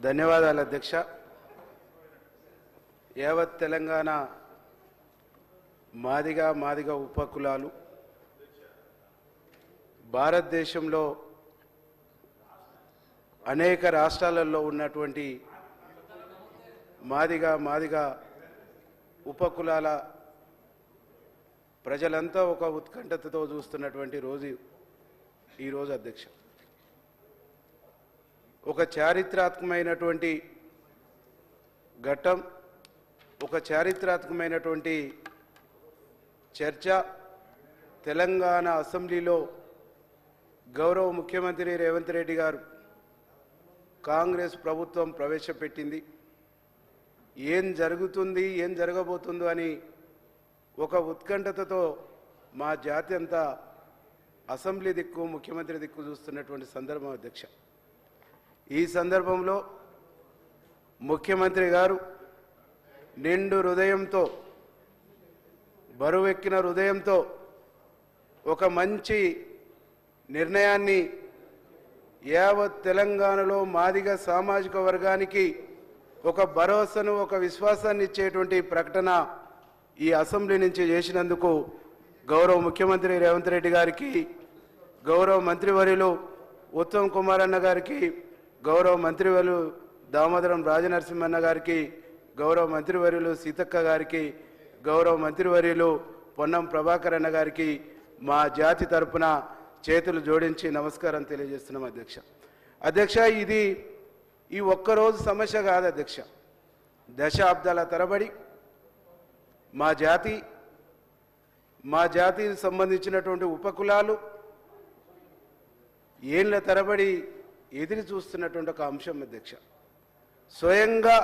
ధన్యవాదాలు అధ్యక్ష. యావత్ తెలంగాణ మాదిగ ఉపకులాలు భారతదేశంలో అనేక రాష్ట్రాలలో ఉన్నటువంటి మాదిగ ఉపకులాల ప్రజలంతా ఒక ఉత్కంఠతతో చూస్తున్నటువంటి రోజు ఈరోజు అధ్యక్ష. ఒక చారిత్రాత్మకమైనటువంటి ఘట్టం, ఒక చారిత్రాత్మకమైనటువంటి చర్చ తెలంగాణ అసెంబ్లీలో గౌరవ ముఖ్యమంత్రి రేవంత్ రెడ్డి గారు కాంగ్రెస్ ప్రభుత్వం ప్రవేశపెట్టింది. ఏం జరుగుతుంది, ఏం జరగబోతుందో అని ఒక ఉత్కంఠతతో మా జాతి అంతా అసెంబ్లీ దిక్కు, ముఖ్యమంత్రి దిక్కు చూస్తున్నటువంటి సందర్భం అధ్యక్ష. ఈ సందర్భంలో ముఖ్యమంత్రి గారు నిండు హృదయంతో, బరువెక్కిన హృదయంతో ఒక మంచి నిర్ణయాన్ని యావత్ తెలంగాణలో మాదిగ సామాజిక వర్గానికి ఒక భరోసాను, ఒక విశ్వాసాన్ని ఇచ్చేటువంటి ప్రకటన ఈ అసెంబ్లీ నుంచి చేసినందుకు గౌరవ ముఖ్యమంత్రి రేవంత్ రెడ్డి గారికి, గౌరవ మంత్రివర్యులు ఉత్తమ్ కుమార్ అన్న గారికి, గౌరవ మంత్రివర్యులు దామోదరం రాజనరసింహన్న గారికి, గౌరవ మంత్రివర్యులు సీతక్క గారికి, గౌరవ మంత్రివర్యులు పొన్నం ప్రభాకర్ అన్న గారికి మా జాతి తరపున చేతులు జోడించి నమస్కారం తెలియజేస్తున్నాం అధ్యక్ష. అధ్యక్ష, ఇది ఈ ఒక్కరోజు సమస్య కాదు అధ్యక్ష. దశాబ్దాల తరబడి మా జాతికి సంబంధించినటువంటి ఉపకులాలు ఏళ్ల తరబడి ఎదురు చూస్తున్నటువంటి ఒక అంశం అధ్యక్ష. స్వయంగా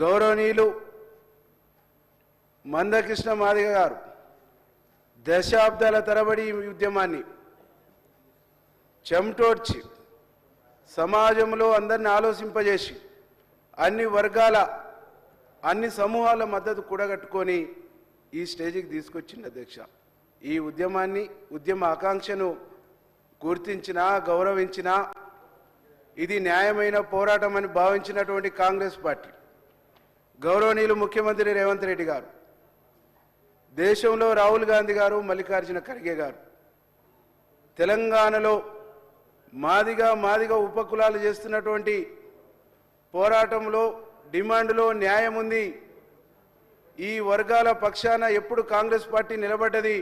గౌరవనీయులు మందకృష్ణ మాదిగ గారు దశాబ్దాల తరబడి ఈ ఉద్యమాన్ని చెమటోడ్చి సమాజంలో అందరిని ఆలోచింపజేసి అన్ని వర్గాల, అన్ని సమూహాల మద్దతు కూడగట్టుకొని ఈ స్టేజికి తీసుకొచ్చింది అధ్యక్ష. ఈ ఉద్యమాన్ని, ఉద్యమ ఆకాంక్షను గుర్తించినా, గౌరవించినా ఇది న్యాయమైన పోరాటం అని భావించినటువంటి కాంగ్రెస్ పార్టీ, గౌరవనీయులు ముఖ్యమంత్రి రేవంత్ రెడ్డి గారు, దేశంలో రాహుల్ గాంధీ గారు, మల్లికార్జున ఖర్గే గారు తెలంగాణలో మాదిగ ఉపకులాలు చేస్తున్నటువంటి పోరాటంలో, డిమాండ్లో న్యాయం ఉంది. ఈ వర్గాల పక్షాన ఎప్పుడు కాంగ్రెస్ పార్టీ నిలబడ్డది.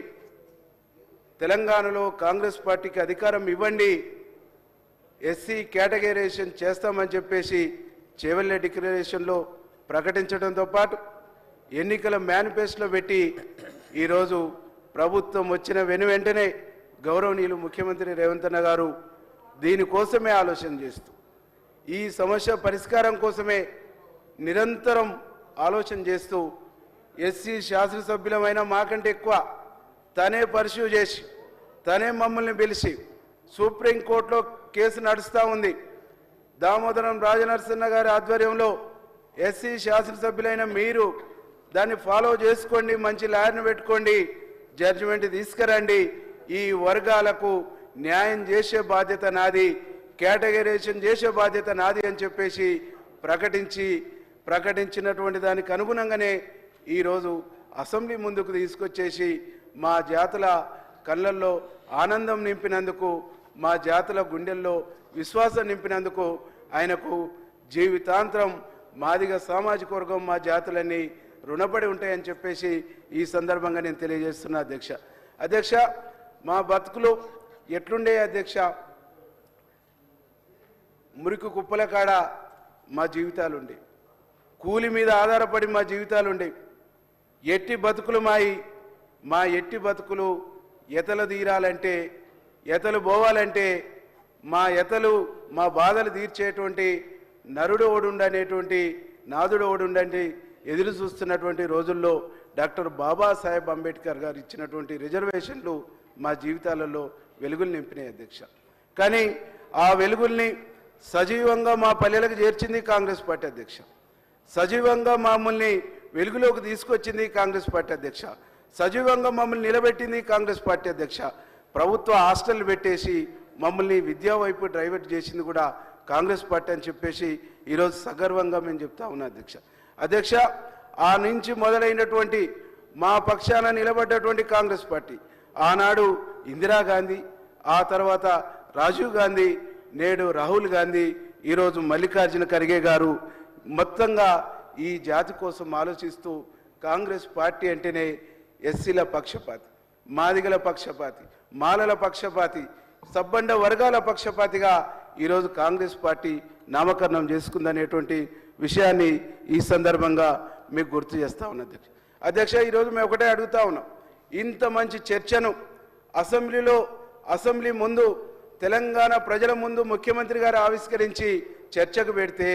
తెలంగాణలో కాంగ్రెస్ పార్టీకి అధికారం ఇవ్వండి, ఎస్సీ కేటగరైజేషన్ చేస్తామని చెప్పేసి చేవెళ్ళ డిక్లరేషన్లో ప్రకటించడంతో పాటు ఎన్నికల మేనిఫెస్టోలో పెట్టి ఈరోజు ప్రభుత్వం వచ్చిన వెంటనే గౌరవనీయులు ముఖ్యమంత్రి రేవంత్ అన్న గారు దీనికోసమే ఆలోచన చేస్తూ, ఈ సమస్య పరిష్కారం కోసమే నిరంతరం ఆలోచన చేస్తూ ఎస్సీ శాసనసభ్యులమైన మాకంటే ఎక్కువ తనే పర్స్యూ చేసి, తనే మమ్మల్ని పిలిచి సుప్రీంకోర్టులో కేసు నడుస్తూ ఉంది. దామోదరం రాజనరసింహ గారి ఆధ్వర్యంలో ఎస్సీ శాసనసభ్యులైన మీరు దాన్ని ఫాలో చేసుకోండి, మంచి లాయర్ని పెట్టుకోండి, జడ్జిమెంట్ తీసుకురండి, ఈ వర్గాలకు న్యాయం చేసే బాధ్యత నాది, కేటగరైజేషన్ చేసే బాధ్యత నాది అని చెప్పేసి ప్రకటించినటువంటి దానికి అనుగుణంగానే ఈరోజు అసెంబ్లీ ముందుకు తీసుకొచ్చేసి మా జాతుల కళ్ళల్లో ఆనందం నింపినందుకు, మా జాతుల గుండెల్లో విశ్వాసం నింపినందుకు ఆయనకు జీవితాంతరం మాదిగ సామాజిక వర్గం, మా జాతులన్నీ రుణపడి ఉంటాయని చెప్పేసి ఈ సందర్భంగా నేను తెలియజేస్తున్నా అధ్యక్ష. అధ్యక్ష, మా బతుకులు ఎట్లుండే అధ్యక్ష? మురికి కుప్పల కాడ మా జీవితాలుండే, కూలి మీద ఆధారపడి మా జీవితాలుండే, ఎట్టి బతుకులు మా ఎట్టి బతుకులు ఎతలు తీరాలంటే, ఎతలు పోవాలంటే, మా బాధలు తీర్చేటువంటి నరుడు ఓడుండనేటువంటి, నాదుడు ఓడుండండి ఎదురు చూస్తున్నటువంటి రోజుల్లో డాక్టర్ బాబాసాహెబ్ అంబేద్కర్ గారు ఇచ్చినటువంటి రిజర్వేషన్లు మా జీవితాలలో వెలుగులు నింపినాయి అధ్యక్ష. కానీ ఆ వెలుగుల్ని సజీవంగా మా పల్లెలకు చేర్చింది కాంగ్రెస్ పార్టీ అధ్యక్ష. సజీవంగా మమ్మల్ని వెలుగులోకి తీసుకొచ్చింది కాంగ్రెస్ పార్టీ అధ్యక్ష. సజీవంగా మమ్మల్ని నిలబెట్టింది కాంగ్రెస్ పార్టీ అధ్యక్ష. ప్రభుత్వ హాస్టల్ పెట్టేసి మమ్మల్ని విద్యా వైపు డైవర్ట్ చేసింది కూడా కాంగ్రెస్ పార్టీ అని చెప్పేసి ఈరోజు సగర్వంగా మేము చెప్తా ఉన్నాం అధ్యక్ష. ఆ నుంచి మొదలైనటువంటి మా పక్షాన నిలబడ్డటువంటి కాంగ్రెస్ పార్టీ ఆనాడు ఇందిరాగాంధీ, ఆ తర్వాత రాజీవ్ గాంధీ, నేడు రాహుల్ గాంధీ, ఈరోజు మల్లికార్జున ఖర్గే గారు మొత్తంగా ఈ జాతి కోసం ఆలోచిస్తూ కాంగ్రెస్ పార్టీ అంటేనే ఎస్సీల పక్షపాతి, మాదిగల పక్షపాతి, మాలల పక్షపాతి, సబ్బండ వర్గాల పక్షపాతిగా ఈరోజు కాంగ్రెస్ పార్టీ నామకరణం చేసుకుందనేటువంటి విషయాన్ని ఈ సందర్భంగా మీకు గుర్తు చేస్తా ఉన్నా అధ్యక్ష. ఈరోజు మేము ఒకటే అడుగుతా ఉన్నాం, ఇంత మంచి చర్చను అసెంబ్లీ ముందు తెలంగాణ ప్రజల ముందు ముఖ్యమంత్రి గారు ఆవిష్కరించి చర్చకు పెడితే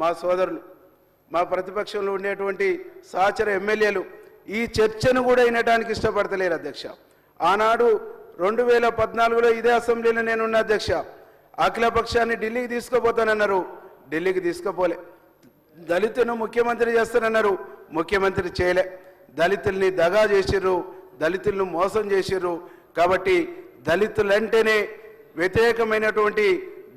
మా సోదరులు, మా ప్రతిపక్షంలో ఉండేటువంటి సహచర ఎమ్మెల్యేలు ఈ చర్చను కూడా వినడానికి ఇష్టపడతలేరు అధ్యక్ష. ఆనాడు 2014లో ఇదే అసెంబ్లీలో నేనున్న అధ్యక్ష. అఖిలపక్షాన్ని ఢిల్లీకి తీసుకుపోతానన్నారు, ఢిల్లీకి తీసుకుపోలే. దళితులను ముఖ్యమంత్రి చేస్తానన్నారు, ముఖ్యమంత్రి చేయలే. దళితుల్ని దగా చేసిర్రు, దళితులను మోసం చేసిర్రు. కాబట్టి దళితులంటేనే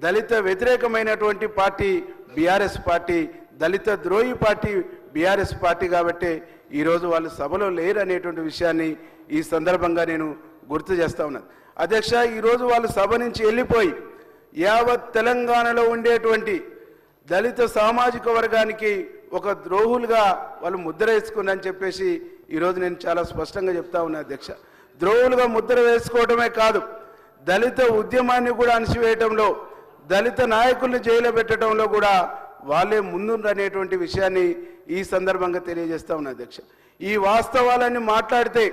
దళిత వ్యతిరేకమైనటువంటి పార్టీ బీఆర్ఎస్ పార్టీ, దళిత ద్రోహి పార్టీ బీఆర్ఎస్ పార్టీ. కాబట్టి ఈరోజు వాళ్ళు సభలో లేరు అనేటువంటి విషయాన్ని ఈ సందర్భంగా నేను గుర్తు చేస్తా ఉన్నాను అధ్యక్ష. ఈరోజు వాళ్ళు సభ నుంచి వెళ్ళిపోయి యావత్ తెలంగాణలో ఉండేటువంటి దళిత సామాజిక వర్గానికి ఒక ద్రోహులుగా వాళ్ళు ముద్ర వేసుకున్నారని చెప్పేసి ఈరోజు నేను చాలా స్పష్టంగా చెప్తా ఉన్నా అధ్యక్ష. ద్రోహులుగా ముద్ర వేసుకోవడమే కాదు, దళిత ఉద్యమాన్ని కూడా అణిచివేయటంలో, దళిత నాయకుల్ని జైలు పెట్టడంలో కూడా వాళ్ళే ముందుండనేటువంటి విషయాన్ని ఈ సందర్భంగా తెలియజేస్తా ఉన్నా అధ్యక్ష. ఈ వాస్తవాలన్నీ మాట్లాడితే,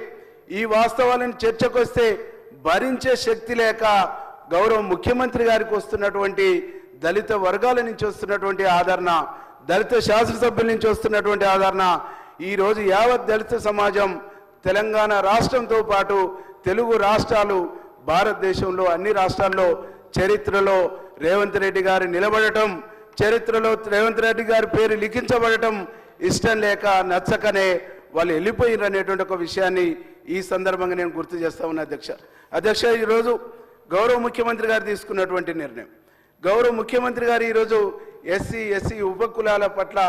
ఈ వాస్తవాలను చర్చకు వస్తే భరించే శక్తి లేక గౌరవ ముఖ్యమంత్రి గారికి వస్తున్నటువంటి దళిత వర్గాల నుంచి వస్తున్నటువంటి ఆదరణ, దళిత శాసనసభ్యుల నుంచి వస్తున్నటువంటి ఆదరణ, ఈరోజు యావత్ దళిత సమాజం తెలంగాణ రాష్ట్రంతో పాటు తెలుగు రాష్ట్రాలు, భారతదేశంలో అన్ని రాష్ట్రాల్లో చరిత్రలో రేవంత్ రెడ్డి గారు నిలబడటం, చరిత్రలో రేవంత్ రెడ్డి గారి పేరు లిఖించబడటం ఇష్టం లేక నచ్చకనే వాళ్ళు వెళ్ళిపోయినారు అనేటువంటి ఒక విషయాన్ని ఈ సందర్భంగా నేను గుర్తు చేస్తా ఉన్నా అధ్యక్ష. ఈరోజు గౌరవ ముఖ్యమంత్రి గారు తీసుకున్నటువంటి నిర్ణయం, గౌరవ ముఖ్యమంత్రి గారు ఈరోజు ఎస్సీ ఉపకులాల పట్ల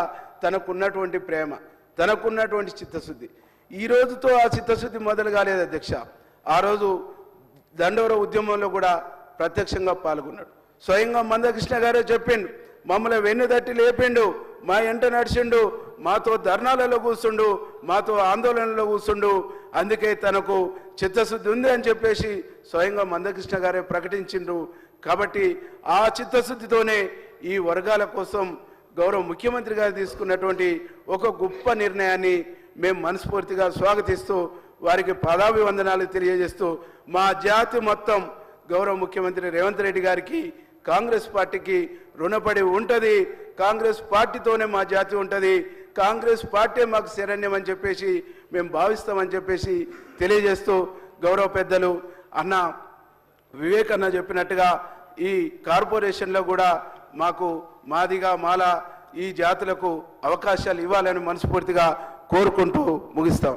తనకున్నటువంటి ప్రేమ, తనకున్నటువంటి చిత్తశుద్ధి, ఈ రోజుతో ఆ చిత్తశుద్ధి మొదలు కాలేదు అధ్యక్ష. ఆ రోజు దండోర ఉద్యమంలో కూడా ప్రత్యక్షంగా పాల్గొన్నాడు. స్వయంగా మందకృష్ణ గారే చెప్పిండు, మమ్మల్ని వెన్నుదట్టి లేపిండు, మా ఎంట నడిచిండు, మాతో ధర్నాలలో కూర్చుండు, మాతో ఆందోళనలో కూర్చుండు. అందుకే తనకు చిత్తశుద్ధి ఉంది అని చెప్పేసి స్వయంగా మందకృష్ణ గారే ప్రకటించిండు. కాబట్టి ఆ చిత్తశుద్ధితోనే ఈ వర్గాల కోసం గౌరవ ముఖ్యమంత్రి గారు తీసుకున్నటువంటి ఒక గొప్ప నిర్ణయాన్ని మేము మనస్ఫూర్తిగా స్వాగతిస్తూ వారికి పదాభివందనాలు తెలియజేస్తూ మా జాతి మొత్తం గౌరవ ముఖ్యమంత్రి రేవంత్ రెడ్డి గారికి, కాంగ్రెస్ పార్టీకి రుణపడి ఉంటుంది. కాంగ్రెస్ పార్టీతోనే మా జాతి ఉంటుంది, కాంగ్రెస్ పార్టీ మాకు శరణ్యం అని చెప్పేసి మేము భావిస్తామని చెప్పేసి తెలియజేస్తూ గౌరవ పెద్దలు అన్న వివేక్ అన్న చెప్పినట్టుగా ఈ కార్పొరేషన్లో కూడా మాకు మాదిగా మాల ఈ జాతులకు అవకాశాలు ఇవ్వాలని మనస్ఫూర్తిగా కోరుకుంటూ ముగిస్తాం.